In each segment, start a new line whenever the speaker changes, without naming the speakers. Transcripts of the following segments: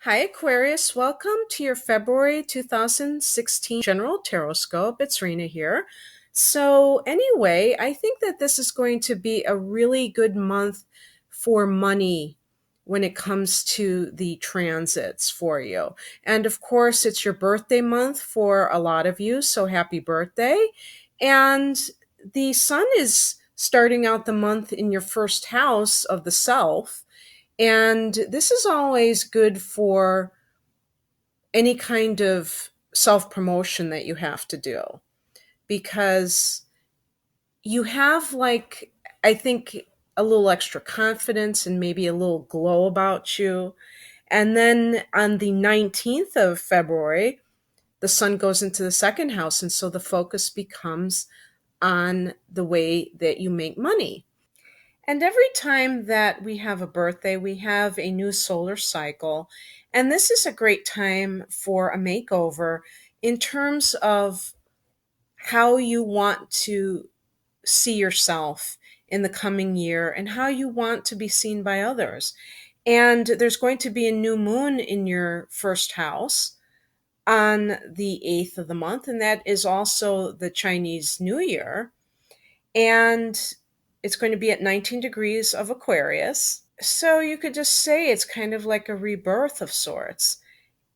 Hi, Aquarius. Welcome to your February 2016 General Tarotscope. It's Rena here. Anyway, I think that this is going to be a really good month for money when it comes to the transits for you. And of course, it's your birthday month for a lot of you, so happy birthday. And the sun is starting out the month in your first house of the self, and this is always good for any kind of self promotion that you have to do because you have, like, I think, a little extra confidence and maybe a little glow about you. And then on the 19th of February, the sun goes into the second house. And so the focus becomes on the way that you make money. And every time that we have a birthday, we have a new solar cycle. And this is a great time for a makeover in terms of how you want to see yourself in the coming year and how you want to be seen by others. And there's going to be a new moon in your first house on the 8th of the month, and that is also the Chinese New Year. And it's going to be at 19 degrees of Aquarius. So you could just say it's kind of like a rebirth of sorts.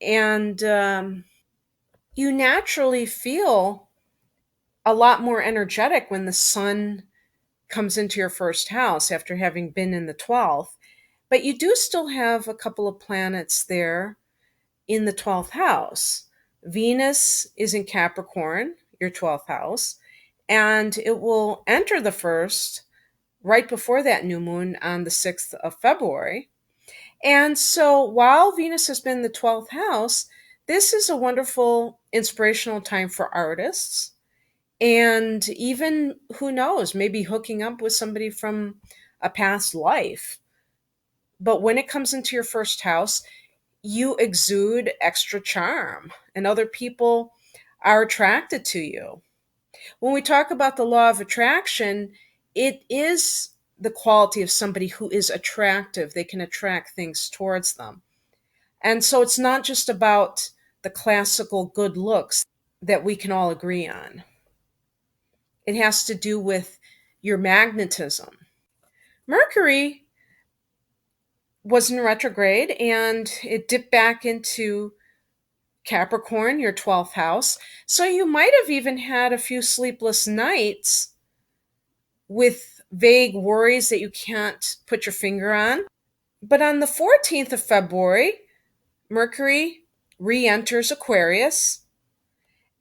And you naturally feel a lot more energetic when the sun comes into your first house after having been in the 12th. But you do still have a couple of planets there in the 12th house. Venus is in Capricorn, your 12th house, and it will enter the first right before that new moon on the 6th of February. And so while Venus has been in the 12th house, this is a wonderful inspirational time for artists. And even, who knows, maybe hooking up with somebody from a past life. But when it comes into your first house, you exude extra charm, and other people are attracted to you. When we talk about the law of attraction, it is the quality of somebody who is attractive. They can attract things towards them. And so it's not just about the classical good looks that we can all agree on. It has to do with your magnetism. Mercury was in retrograde and it dipped back into Capricorn, your 12th house. So you might have even had a few sleepless nights with vague worries that you can't put your finger on. But on the 14th of February, Mercury re enters Aquarius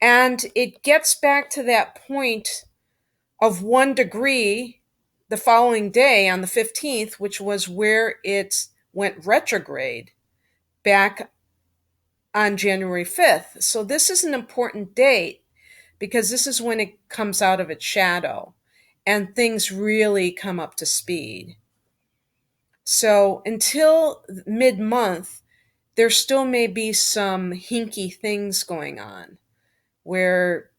and it gets back to that point of 1 degree the following day on the 15th, which was where it went retrograde back on January 5th. So this is an important date because this is when it comes out of its shadow and things really come up to speed. So until mid month, there still may be some hinky things going on where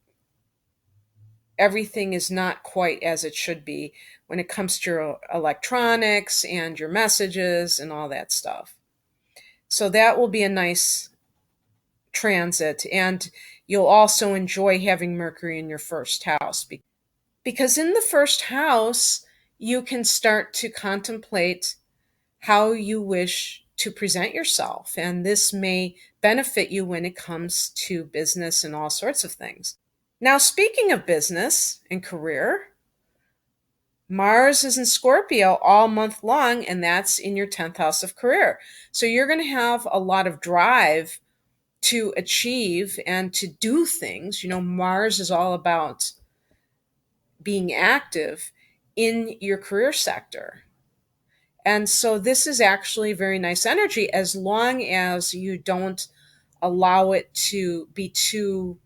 everything is not quite as it should be when it comes to your electronics and your messages and all that stuff. So that will be a nice transit. And you'll also enjoy having Mercury in your first house because in the first house, you can start to contemplate how you wish to present yourself. And this may benefit you when it comes to business and all sorts of things. Now, speaking of business and career, Mars is in Scorpio all month long, and that's in your 10th house of career. So you're going to have a lot of drive to achieve and to do things. You know, Mars is all about being active in your career sector. And so this is actually very nice energy as long as you don't allow it to be too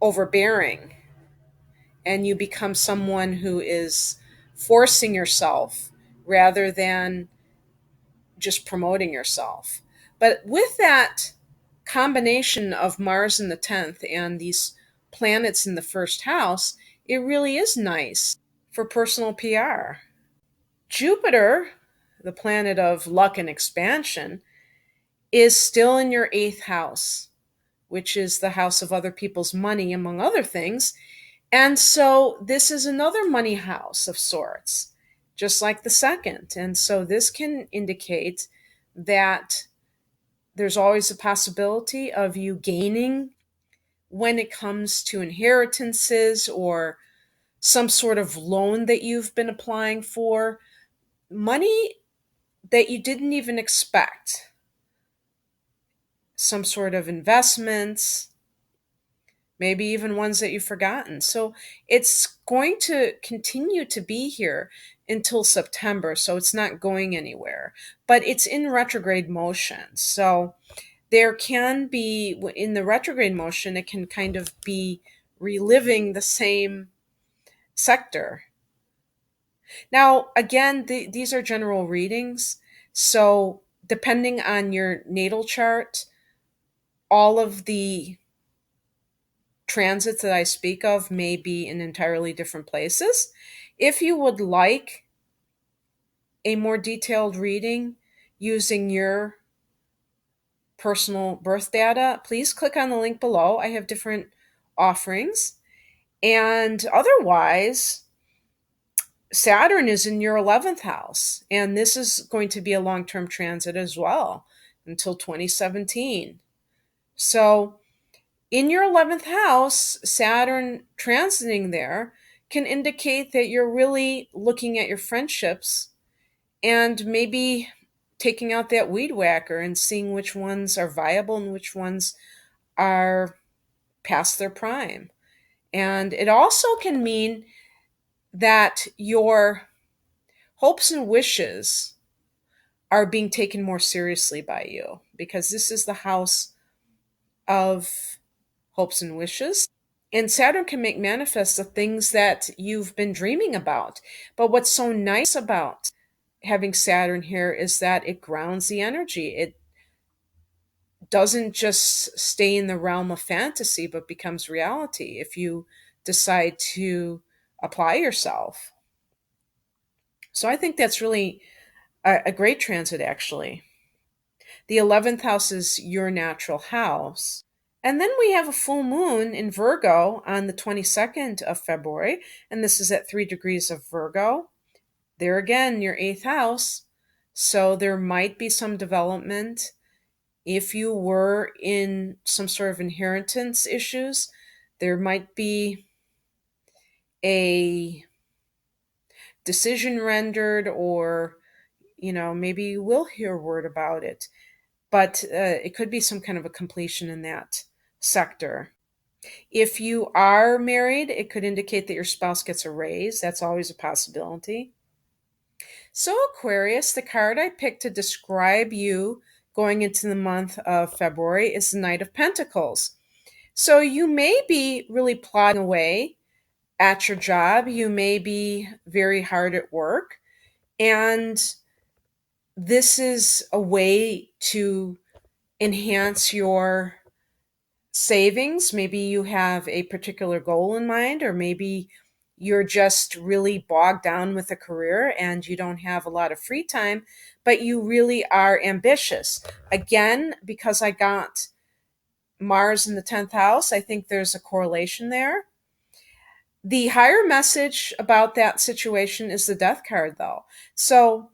overbearing and you become someone who is forcing yourself rather than just promoting yourself. But with that combination of Mars in the 10th and these planets in the first house, it really is nice for personal PR. Jupiter, the planet of luck and expansion, is still in your eighth house, which is the house of other people's money, among other things. And so this is another money house of sorts, just like the second. And so this can indicate that there's always a possibility of you gaining when it comes to inheritances or some sort of loan that you've been applying for, money that you didn't even expect, some sort of investments, maybe even ones that you've forgotten. So it's going to continue to be here until September. So it's not going anywhere, but it's in retrograde motion. So there can be, in the retrograde motion, it can kind of be reliving the same sector. Now, again, these are general readings. So depending on your natal chart, all of the transits that I speak of may be in entirely different places. If you would like a more detailed reading using your personal birth data, please click on the link below. I have different offerings. And otherwise, Saturn is in your 11th house, and this is going to be a long term transit as well until 2017. So, in your 11th house, Saturn transiting there can indicate that you're really looking at your friendships and maybe taking out that weed whacker and seeing which ones are viable and which ones are past their prime. And it also can mean that your hopes and wishes are being taken more seriously by you because this is the house of hopes and wishes. And Saturn can make manifest the things that you've been dreaming about. But what's so nice about having Saturn here is that it grounds the energy. It doesn't just stay in the realm of fantasy, but becomes reality if you decide to apply yourself. So I think that's really a great transit, actually. The 11th house is your natural house. And then we have a full moon in Virgo on the 22nd of February, and this is at 3 degrees of Virgo. There again, your eighth house. So there might be some development. If you were in some sort of inheritance issues, there might be a decision rendered, or, maybe you will hear word about it. But it could be some kind of a completion in that sector. If you are married, it could indicate that your spouse gets a raise. That's always a possibility. So, Aquarius, the card I picked to describe you going into the month of February is the Knight of Pentacles. So, you may be really plodding away at your job. You may be very hard at work. And this is a way to enhance your savings. Maybe you have a particular goal in mind, or maybe you're just really bogged down with a career and you don't have a lot of free time, but you really are ambitious. Again, because I got Mars in the 10th house, I think there's a correlation there. The higher message about that situation is the Death card, though. So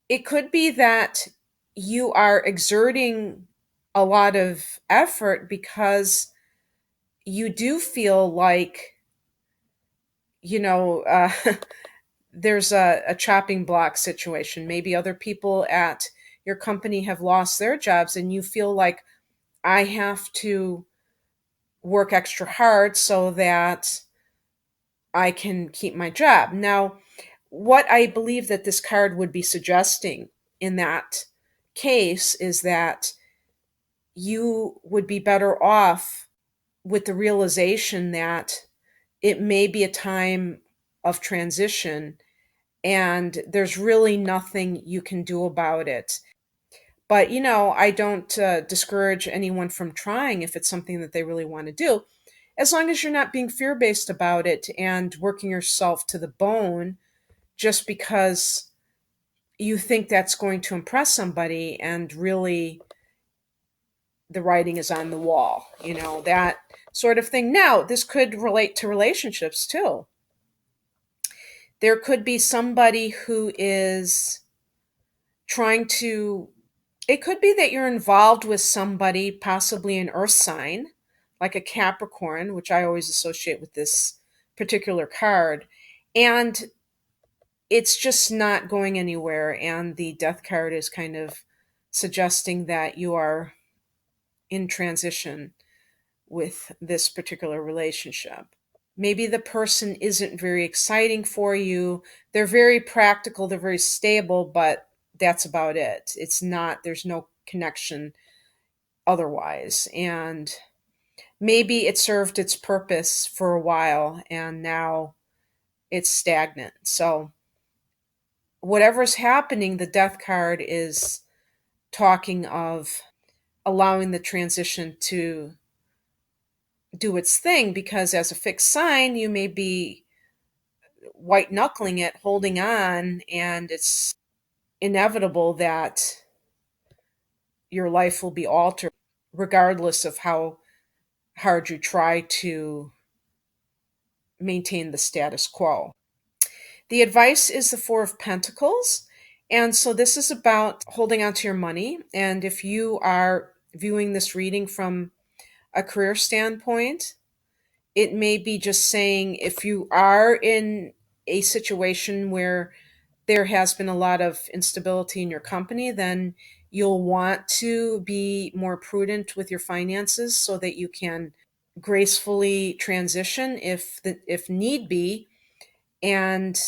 it could be that you are exerting a lot of effort because you do feel like, you know, uh, there's a chopping block situation. Maybe other people at your company have lost their jobs, and you feel like, I have to work extra hard so that I can keep my job. Now, what I believe that this card would be suggesting in that case is that you would be better off with the realization that it may be a time of transition and there's really nothing you can do about it. But, I don't discourage anyone from trying if it's something that they really want to do, as long as you're not being fear based about it and working yourself to the bone just because you think that's going to impress somebody and really the writing is on the wall, that sort of thing. Now, this could relate to relationships too. There could be somebody who is trying to, it could be that you're involved with somebody, possibly an earth sign, like a Capricorn, which I always associate with this particular card. And it's just not going anywhere. And the death card is kind of suggesting that you are in transition with this particular relationship. Maybe the person isn't very exciting for you. They're very practical, they're very stable, but that's about it. It's not, there's no connection otherwise. And maybe it served its purpose for a while and now it's stagnant. So, whatever's happening, the death card is talking of allowing the transition to do its thing, because as a fixed sign, you may be white knuckling it, holding on, and it's inevitable that your life will be altered regardless of how hard you try to maintain the status quo. The advice is the Four of Pentacles. And so this is about holding on to your money. And if you are viewing this reading from a career standpoint, it may be just saying if you are in a situation where there has been a lot of instability in your company, then you'll want to be more prudent with your finances so that you can gracefully transition if need be, and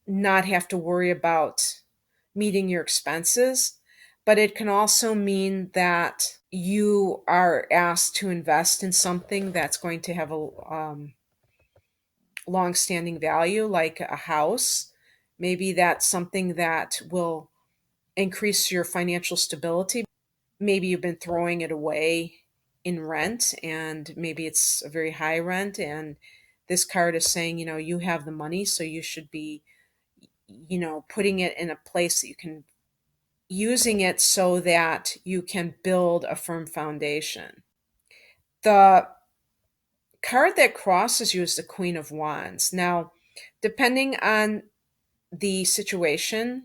not have to worry about meeting your expenses. But it can also mean that you are asked to invest in something that's going to have a long-standing value, like a house. Maybe that's something that will increase your financial stability. Maybe you've been throwing it away in rent, and maybe it's a very high rent, and this card is saying, you have the money, so you should be, putting it in a place that you can, using it so that you can build a firm foundation. The card that crosses you is the Queen of Wands. Now, depending on the situation,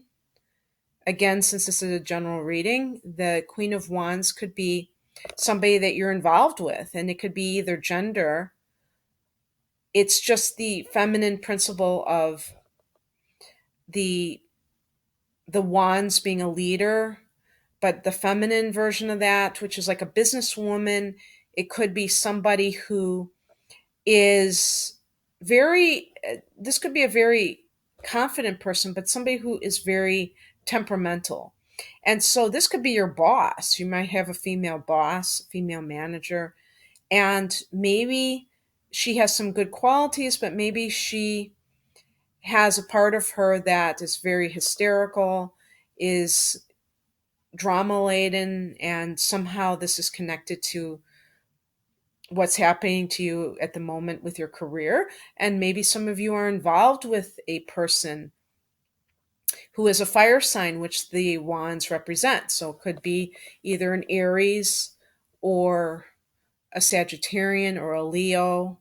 again, since this is a general reading, the Queen of Wands could be somebody that you're involved with, and it could be either gender. It's just the feminine principle of the wands being a leader, but the feminine version of that, which is like a businesswoman. It could be somebody who is this could be a very confident person, but somebody who is very temperamental. And so this could be your boss. You might have a female boss, female manager, and maybe she has some good qualities, but maybe she has a part of her that is very hysterical, is drama laden, and somehow this is connected to what's happening to you at the moment with your career. And maybe some of you are involved with a person who is a fire sign, which the wands represent. So it could be either an Aries or a Sagittarian or a Leo,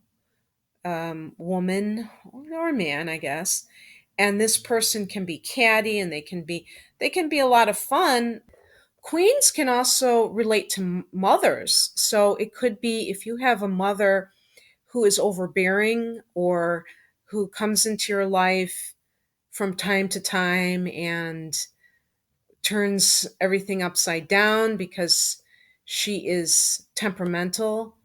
woman or man, I guess. And this person can be catty, and they can be a lot of fun. Queens can also relate to mothers. So it could be if you have a mother who is overbearing, or who comes into your life from time to time and turns everything upside down because she is temperamental.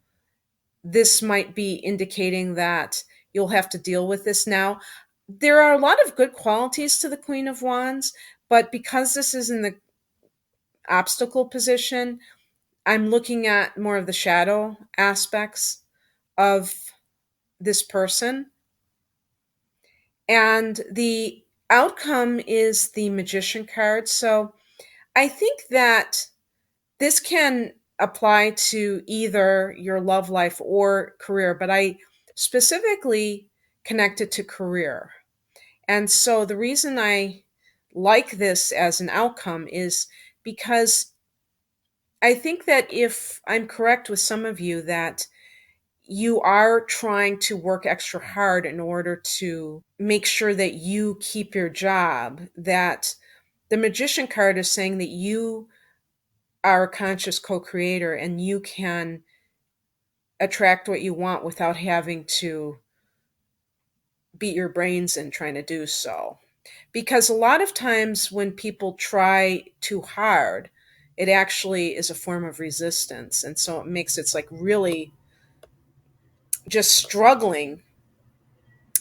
This might be indicating that you'll have to deal with this now. There are a lot of good qualities to the Queen of Wands, but because this is in the obstacle position, I'm looking at more of the shadow aspects of this person. And the outcome is the Magician card. So I think that this can apply to either your love life or career, but I specifically connect it to career. And so the reason I like this as an outcome is because I think that if I'm correct with some of you, that you are trying to work extra hard in order to make sure that you keep your job, that the magician card is saying that you are a conscious co-creator and you can attract what you want without having to beat your brains in trying to do so. Because a lot of times when people try too hard, it actually is a form of resistance. And so it makes it's like really just struggling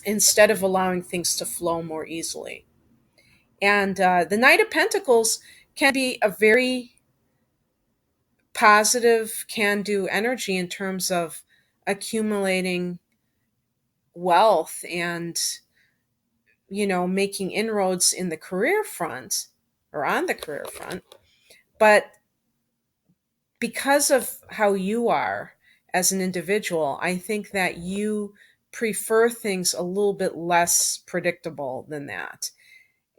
instead of allowing things to flow more easily. And the Knight of Pentacles can be a very positive, can do energy in terms of accumulating wealth and, making inroads in the career front or on the career front. But because of how you are as an individual, I think that you prefer things a little bit less predictable than that.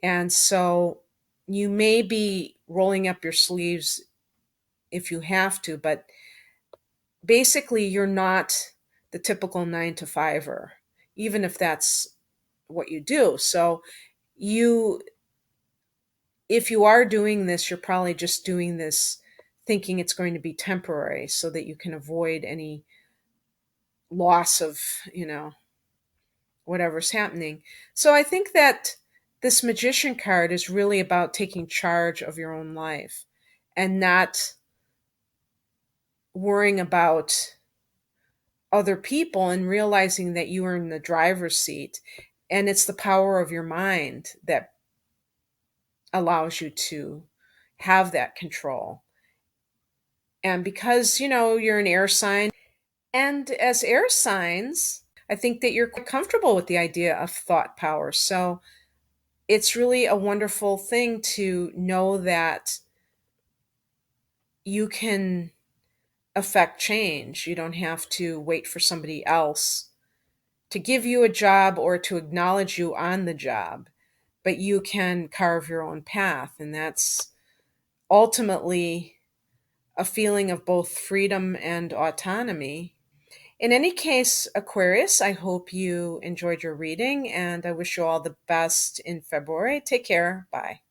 And so you may be rolling up your sleeves if you have to, but basically you're not the typical 9 to 5er, even if that's what you do. So you if you are doing this, you're probably just doing this thinking it's going to be temporary so that you can avoid any loss of, whatever's happening. So I think that this magician card is really about taking charge of your own life and not worrying about other people and realizing that you are in the driver's seat. And it's the power of your mind that allows you to have that control. And because, you're an air sign, and as air signs, I think that you're quite comfortable with the idea of thought power. So it's really a wonderful thing to know that you can affect change. You don't have to wait for somebody else to give you a job or to acknowledge you on the job, but you can carve your own path. And that's ultimately a feeling of both freedom and autonomy. In any case, Aquarius, I hope you enjoyed your reading and I wish you all the best in February. Take care. Bye.